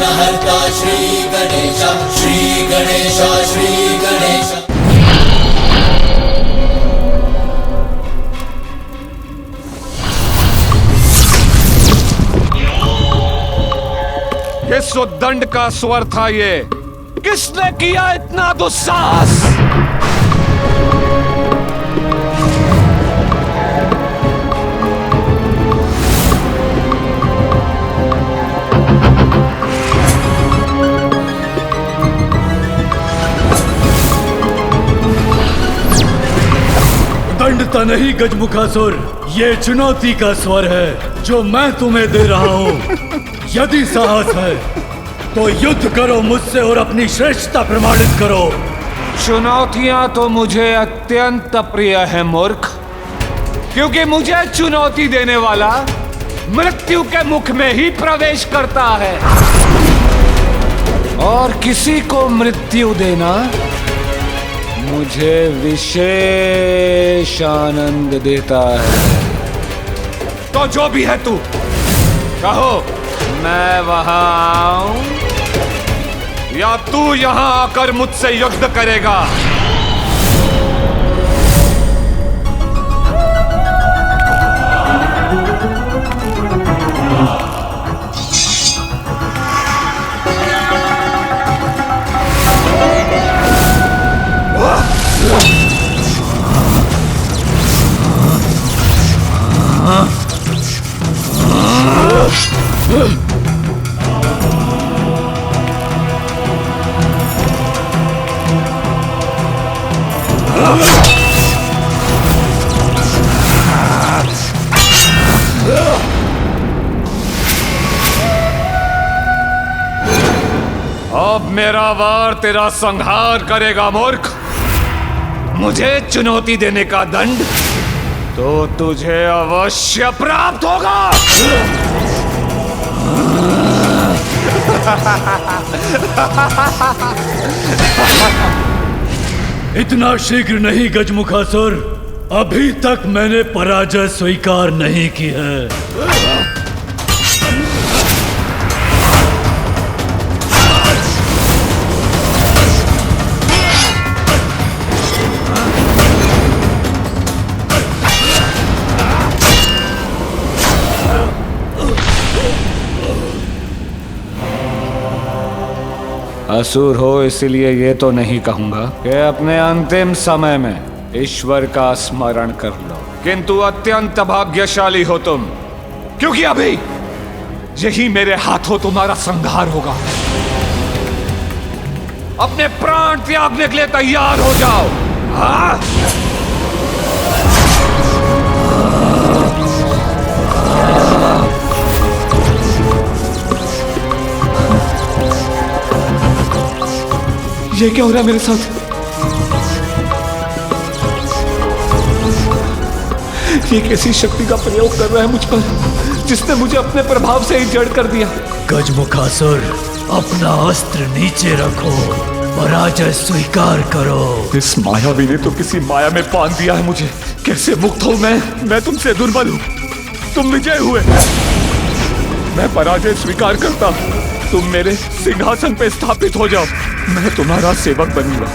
विघ्नहर्ता श्री गणेश, श्री गणेश, श्री गणेश। किस उद्दंड का स्वर था ये? किसने किया इतना दुस्साहस? दंडता नहीं गजमुखासुर, ये चुनौती का स्वर है जो मैं तुम्हें दे रहा हूँ। यदि साहस है तो युद्ध करो मुझसे और अपनी श्रेष्ठता प्रमाणित करो। चुनौतियां तो मुझे अत्यंत प्रिय है मूर्ख, क्योंकि मुझे चुनौती देने वाला मृत्यु के मुख में ही प्रवेश करता है, और किसी को मृत्यु देना मुझे विशेष आनंद देता है। तो जो भी है तू, कहो मैं वहां आऊं या तू यहां आकर मुझसे युद्ध करेगा? अब मेरा वार तेरा संहार करेगा मूर्ख। मुझे चुनौती देने का दंड तो तुझे अवश्य प्राप्त होगा। इतना शीघ्र नहीं गजमुखासुर, अभी तक मैंने पराजय स्वीकार नहीं की है। असुर हो इसलिए ये तो नहीं कहूंगा कि अपने अंतिम समय में ईश्वर का स्मरण कर लो, किंतु अत्यंत भाग्यशाली हो तुम, क्योंकि अभी यही मेरे हाथों तुम्हारा संहार होगा। अपने प्राण त्यागने के लिए तैयार हो जाओ। हाँ? ये क्या हो रहा है मेरे साथ? ये कैसी शक्ति का प्रयोग कर रहा है मुझ पर, जिसने मुझे अपने प्रभाव से ही जड़ कर दिया? गजमुखासुर, अपना अस्त्र नीचे रखो, पराजय स्वीकार करो। इस मायावी ने तो किसी माया में बांध दिया है मुझे। कैसे मुक्त हूं मैं तुमसे दुर्बल हूं, तुम विजय हुए। मैं पराजय स्वीकार करता, तुम मेरे सिंहासन पे स्थापित हो जाओ, मैं तुम्हारा सेवक बनूंगा।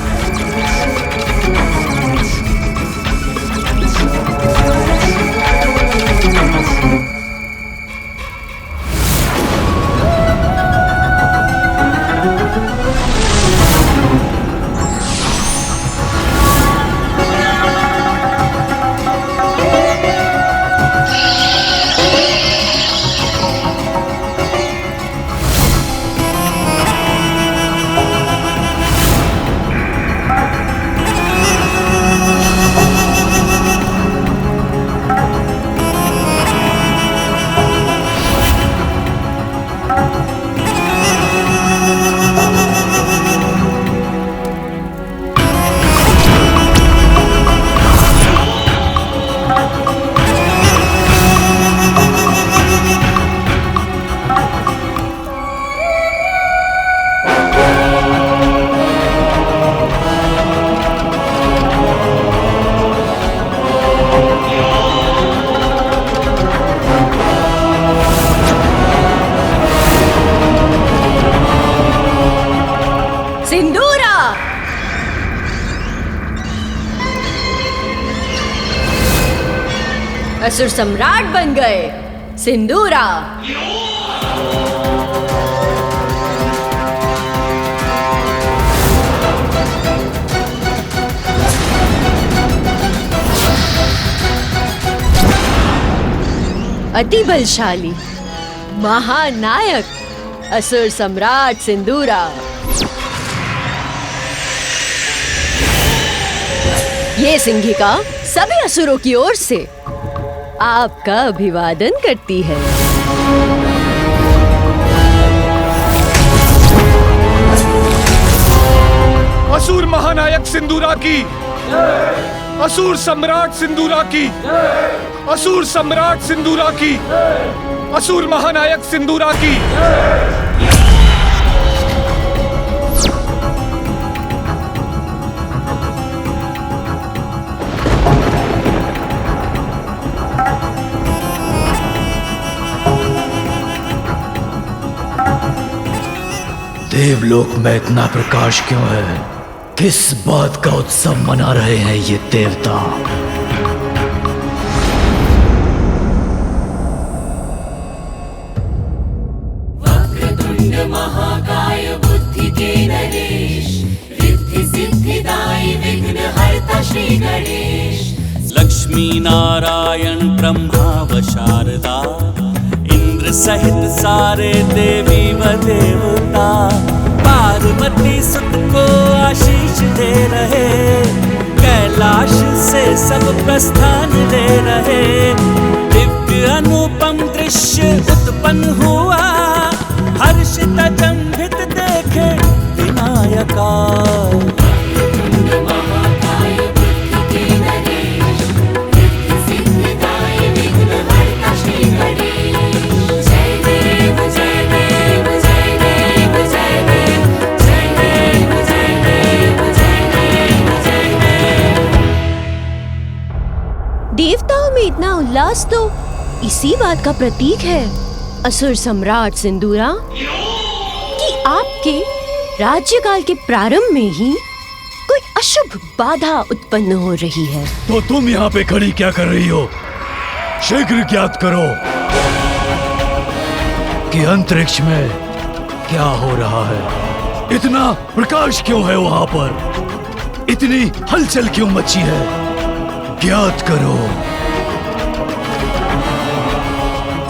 असुर सम्राट बन गए। सिंदूरा। अति बलशाली महानायक असुर सम्राट सिंदूरा। ये सिंहिका सभी असुरों की ओर से आपका अभिवादन करती है। असुर महानायक सिंदूरा की, असुर सम्राट सिंदूरा की, असुर सम्राट सिंदूरा की, असुर महानायक सिंदूरा की। देवलोक में इतना प्रकाश क्यों है? किस बात का उत्सव मना रहे हैं ये देवता? वक्रतुंड महाकाय बुद्धि के नरेश, रिद्धि सिद्धिदायी विघ्न हरता श्री गणेश। लक्ष्मी नारायण ब्रह्मा व शारदा, इंद्र सहित सारे देवी व देवता, पार्वती सुत को आशीष दे रहे, कैलाश से सब प्रस्थान ले रहे। दिव्य अनुपम दृश्य उत्पन्न हुआ, हर्षित अचंभित देखे विनायका। देवताओं में इतना उल्लास तो इसी बात का प्रतीक है असुर सम्राट सिंदूरा, कि आपके राज्यकाल के प्रारंभ में ही कोई अशुभ बाधा उत्पन्न हो रही है। तो तुम यहाँ पे खड़ी क्या कर रही हो? शीघ्र ज्ञात करो कि अंतरिक्ष में क्या हो रहा है। इतना प्रकाश क्यों है वहां पर? इतनी हलचल क्यों मची है? ज्ञात करो।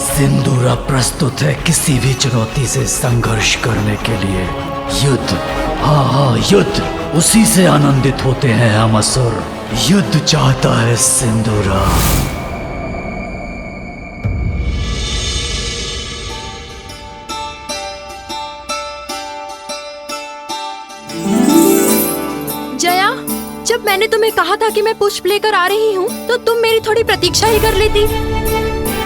सिंदूरा प्रस्तुत है किसी भी चुनौती से संघर्ष करने के लिए। युद्ध, हाँ युद्ध, उसी से आनंदित होते हैं हम असुर। युद्ध चाहता है सिंदूरा। जया, जब मैंने तुम्हें कहा था कि मैं पुष्प लेकर आ रही हूँ, तो तुम मेरी थोड़ी प्रतीक्षा ही कर लेती।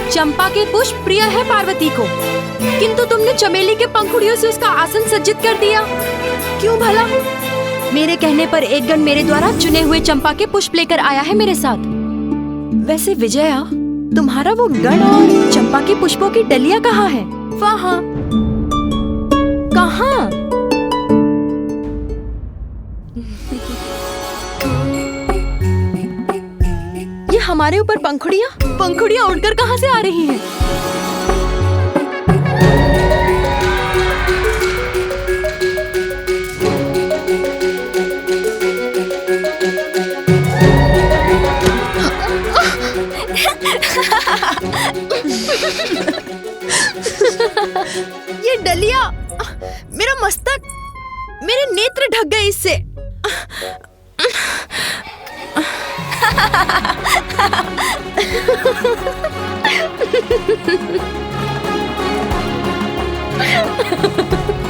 चंपा के पुष्प प्रिय है पार्वती को, किंतु तुमने चमेली के पंखुड़ियों से उसका आसन सज्जित कर दिया। क्यों भला? मेरे कहने पर एक गण मेरे द्वारा चुने हुए चंपा के पुष्प लेकर आया है मेरे साथ। वैसे विजया, तुम्हारा वो गण और चंपा के पुष्पों की डलिया कहाँ है? वहाँ। कहाँ? ये हमारे ऊपर पंखुड़ियाँ उड़कर कहाँ से आ रही हैं? ये डलिया, मेरा मस्तक, मेरे नेत्र ढक गए इससे।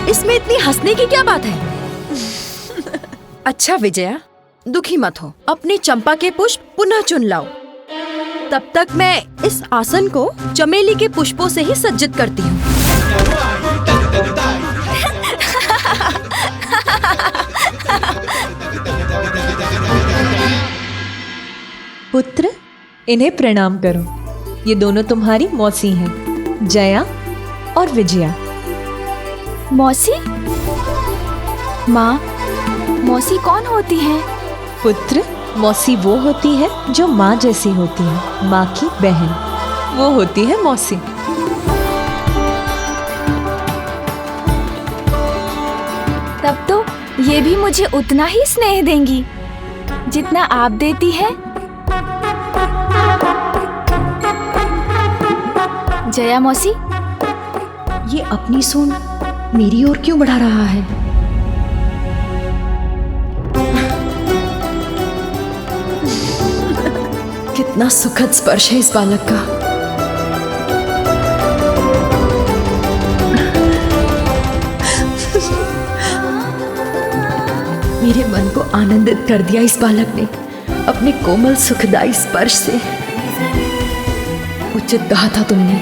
इसमें इतनी हंसने की क्या बात है? अच्छा विजया, दुखी मत हो, अपनी चंपा के पुष्प पुनः चुन लाओ। तब तक मैं इस आसन को चमेली के पुष्पों से ही सज्जित करती हूँ। पुत्र, इन्हें प्रणाम करो। ये दोनों तुम्हारी मौसी हैं, जया और विजया। मौसी? माँ, मौसी कौन होती है? पुत्र, मौसी वो होती है जो माँ जैसी होती है, माँ की बहन। वो होती है मौसी। तब तो ये भी मुझे उतना ही स्नेह देंगी जितना आप देती है। जया मौसी, ये अपनी सूंड मेरी ओर क्यों बढ़ा रहा है? कितना सुखद स्पर्श है इस बालक का। मेरे मन को आनंदित कर दिया इस बालक ने अपने कोमल सुखदायी स्पर्श से। उचित कहा था तुमने,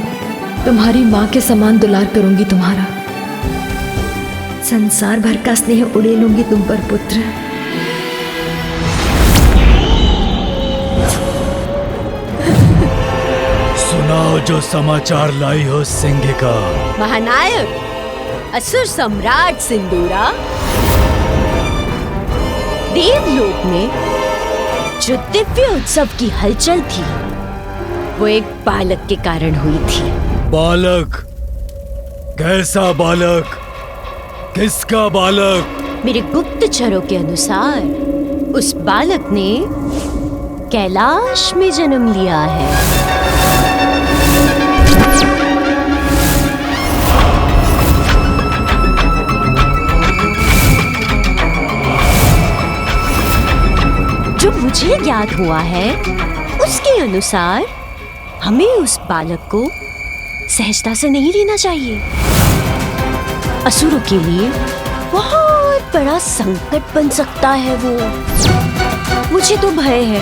तुम्हारी माँ के समान दुलार करूंगी तुम्हारा। संसार भर का स्नेह उड़ेलूंगी तुम पर पुत्र। सुनाओ जो समाचार लाई हो सिंहिका। महानायक, असुर सम्राट सिंदूरा, देवलोक में जो दिव्य उत्सव की हलचल थी वो एक बालक के कारण हुई थी। बालक? कैसा बालक? किसका बालक? मेरे गुप्तचरों के अनुसार उस बालक ने कैलाश में जन्म लिया है। जो मुझे ज्ञात हुआ है उसके अनुसार हमें उस बालक को सहजता से नहीं लेना चाहिए। असुरों के लिए बहुत बड़ा संकट बन सकता है वो। मुझे तो भय है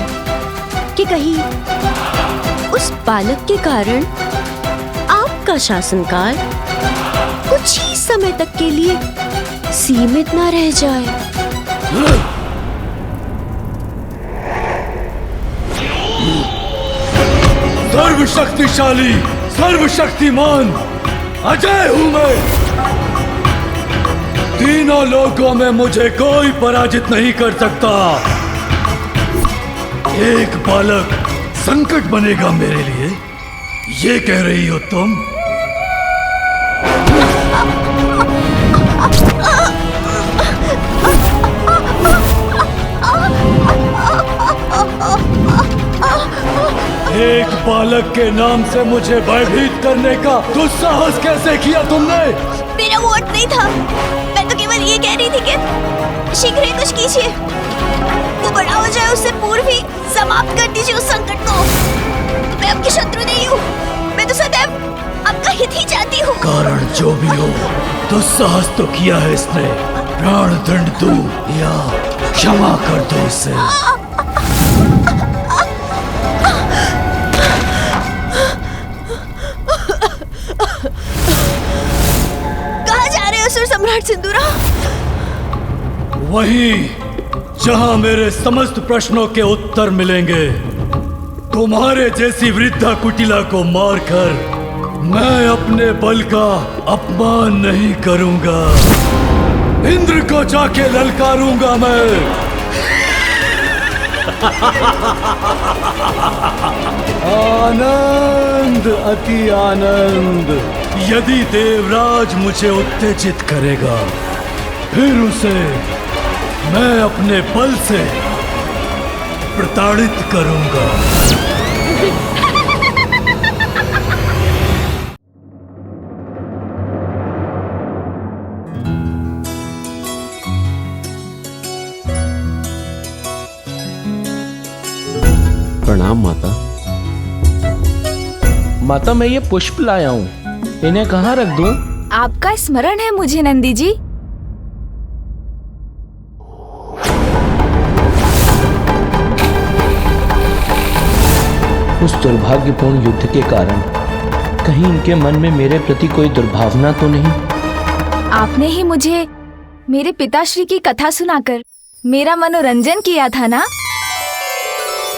कि कहीं उस बालक के कारण आपका शासनकाल कुछ ही समय तक के लिए सीमित ना रह जाए। सर्वशक्तिशाली, सर्वशक्तिमान अजय हूं मैं। तीनों लोकों में मुझे कोई पराजित नहीं कर सकता। एक बालक संकट बनेगा मेरे लिए, ये कह रही हो तुम? एक बालक के नाम से मुझे भयभीत करने का दुस्साहस कैसे किया तुमने? मेरा वोट नहीं था, मैं तो केवल ये कह रही थी कि शीघ्र ही कुछ कीजिए। वो बड़ा हो जाए उससे पूर्व ही समाप्त कर दीजिए उस संकट को। मैं आपकी शत्रु नहीं हूँ, मैं तो सदैव आपका हित ही चाहती हूँ। कारण जो भी हो, दुस्साहस तो किया है इसने। प्राण दंड दो या क्षमा कर दो इसे। सम्राट सिंदूरा, वहीं जहां मेरे समस्त प्रश्नों के उत्तर मिलेंगे। तुम्हारे जैसी वृद्धा कुटिला को मारकर मैं अपने बल का अपमान नहीं करूंगा। इंद्र को जाके ललकारूंगा मैं। आनंद, अति आनंद। यदि देवराज मुझे उत्तेजित करेगा, फिर उसे मैं अपने बल से प्रताड़ित करूंगा। प्रणाम माता। माता, मैं ये पुष्प लाया हूँ, इन्हें कहाँ रख दूं? आपका स्मरण है मुझे नंदी जी। उस दुर्भाग्यपूर्ण युद्ध के कारण कहीं इनके मन में मेरे प्रति कोई दुर्भावना तो नहीं? आपने ही मुझे मेरे पिताश्री की कथा सुनाकर मेरा मनोरंजन किया था ना?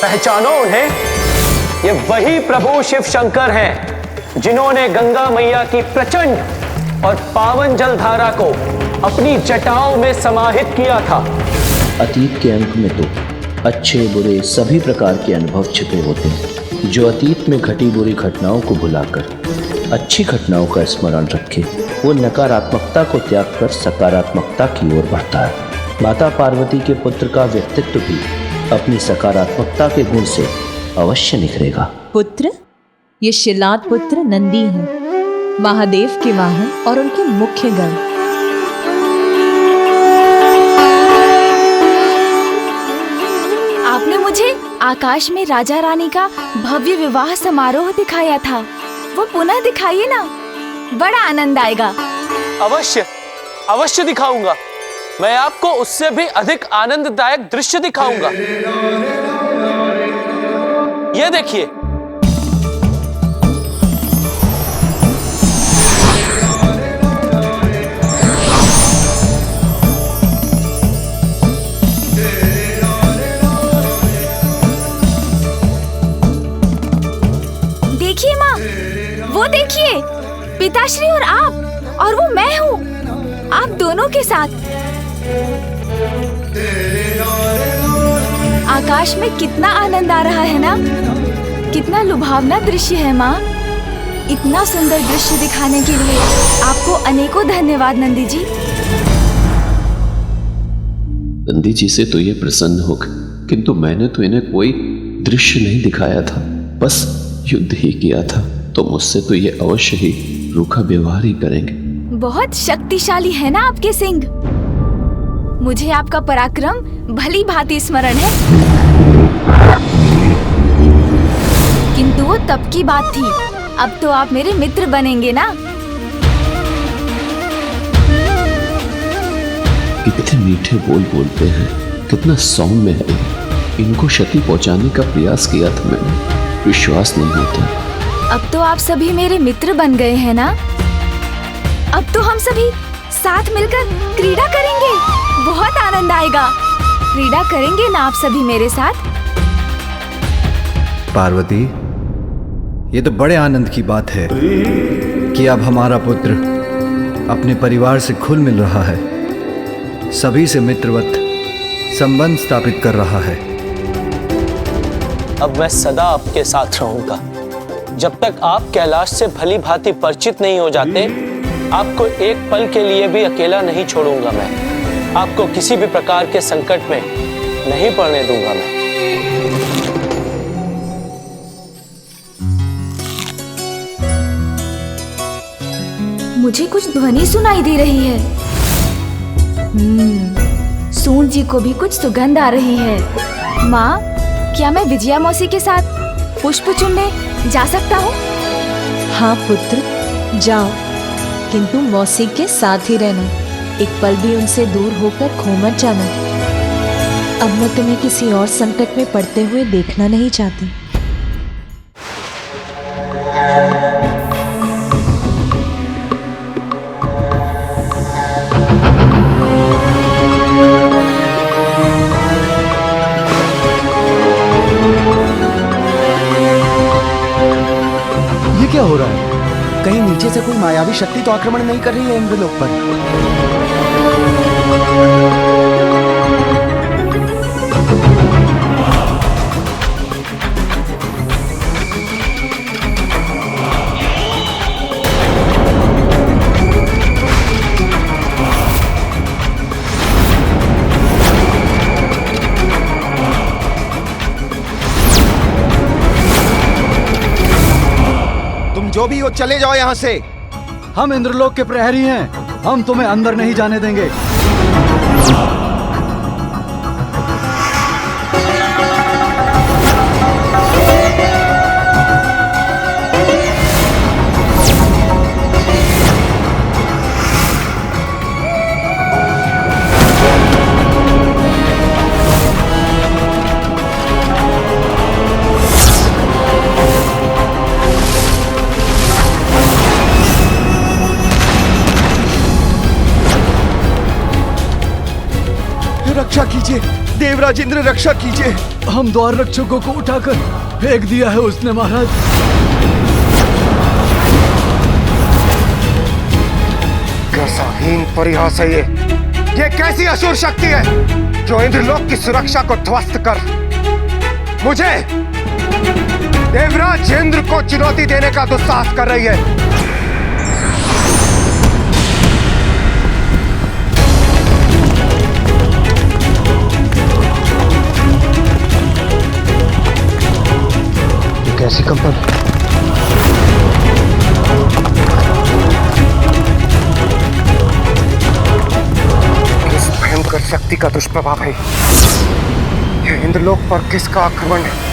पहचानो उन्हें, ये वही प्रभु शिव शंकर हैं जिन्होंने गंगा मैया की प्रचंड और पावन जलधारा को अपनी जटाओं में समाहित किया था। अतीत के अंक में तो अच्छे बुरे सभी प्रकार के अनुभव छिपे होते हैं। जो अतीत में घटी बुरी घटनाओं को भुलाकर अच्छी घटनाओं का स्मरण रखे, वो नकारात्मकता को त्याग कर सकारात्मकता की ओर बढ़ता है। माता पार्वती के पुत्र का व्यक्तित्व भी अपनी सकारात्मकता के गुण से अवश्य निखरेगा। पुत्र, ये शिलाद पुत्र नंदी हैं, महादेव के वाहन और उनके मुख्य गण। आपने मुझे आकाश में राजा रानी का भव्य विवाह समारोह दिखाया था, वो पुनः दिखाइए ना, बड़ा आनंद आएगा। अवश्य अवश्य दिखाऊंगा। मैं आपको उससे भी अधिक आनंददायक दृश्य दिखाऊंगा। ये देखिए, देखिए माँ, वो देखिए, पिताश्री और आप, और वो मैं हूँ, आप दोनों के साथ। आकाश में कितना आनंद आ रहा है ना, कितना लुभावना दृश्य है माँ। इतना सुंदर दृश्य दिखाने के लिए आपको अनेकों धन्यवाद नंदी जी। नंदी जी से तो ये प्रसन्न हो गए, किंतु मैंने तो इन्हें कोई दृश्य नहीं दिखाया था, बस युद्ध ही किया था। तो मुझसे तो ये अवश्य ही रूखा व्यवहार ही करेंगे। बहुत शक्तिशाली है ना आपके सिंह। मुझे आपका पराक्रम भली भांति स्मरण है, किंतु वो तब की बात थी, अब तो आप मेरे मित्र बनेंगे ना। कितने मीठे बोल बोलते हैं, कितना सौम्य है। इनको क्षति पहुंचाने का प्रयास किया था मैंने, विश्वास नहीं होता। अब तो आप सभी मेरे मित्र बन गए हैं ना। अब तो हम सभी साथ मिलकर क्रीड़ा करेंगे, बहुत आनंद आएगा। क्रीड़ा करेंगे ना आप सभी मेरे साथ? पार्वती, ये तो बड़े आनंद की बात है कि अब हमारा पुत्र अपने परिवार से खुल मिल रहा है, सभी से मित्रवत संबंध स्थापित कर रहा है। अब मैं सदा आपके साथ रहूंगा। जब तक आप कैलाश से भली भांति परिचित नहीं हो जाते, आपको एक पल के लिए भी अकेला नहीं छोड़ूंगा। मैं आपको किसी भी प्रकार के संकट में नहीं पड़ने दूंगा। मैं मुझे कुछ ध्वनि सुनाई दे रही है। सूंड जी को भी कुछ सुगंध आ रही है। माँ, क्या मैं विजया मौसी के साथ पुष्प चुनने जा सकता हूँ? हाँ पुत्र, जाओ, किंतु मौसी के साथ ही रहना। एक पल भी उनसे दूर होकर खो मत जाना। अब मैं तुम्हें किसी और संकट में पड़ते हुए देखना नहीं चाहती। ये क्या हो रहा है? कहीं नीचे से कोई मायावी शक्ति तो आक्रमण नहीं कर रही है इंद्रलोक पर? जो भी हो, चले जाओ यहाँ से। हम इंद्रलोक के प्रहरी हैं, हम तुम्हें अंदर नहीं जाने देंगे। रक्षा कीजिए देवराज इंद्र, रक्षा कीजिए। हम द्वार रक्षकों को उठाकर फेंक दिया है उसने महाराज। कैसा हीन परिहास है ये। ये कैसी असुर शक्ति है जो इंद्रलोक की सुरक्षा को ध्वस्त कर मुझे देवराज इंद्र को चुनौती देने का दुस्साहस कर रही है? ये कैसी कंपन? किस भयंकर शक्ति का दुष्प्रभाव है? यह इंद्रलोक पर किसका आक्रमण है?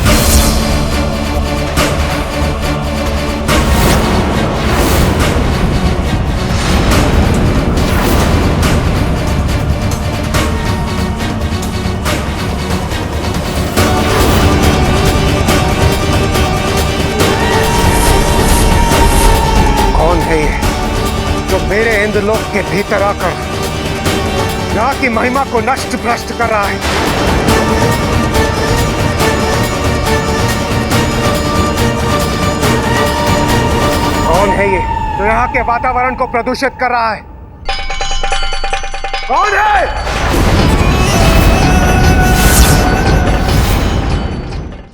कौन है ये जो मेरे इंद्रलोक के भीतर आकर यहाँ की महिमा को नष्ट भ्रष्ट कर रहा है? कौन है ये जो यहाँ के वातावरण को प्रदूषित कर रहा है? कौन है?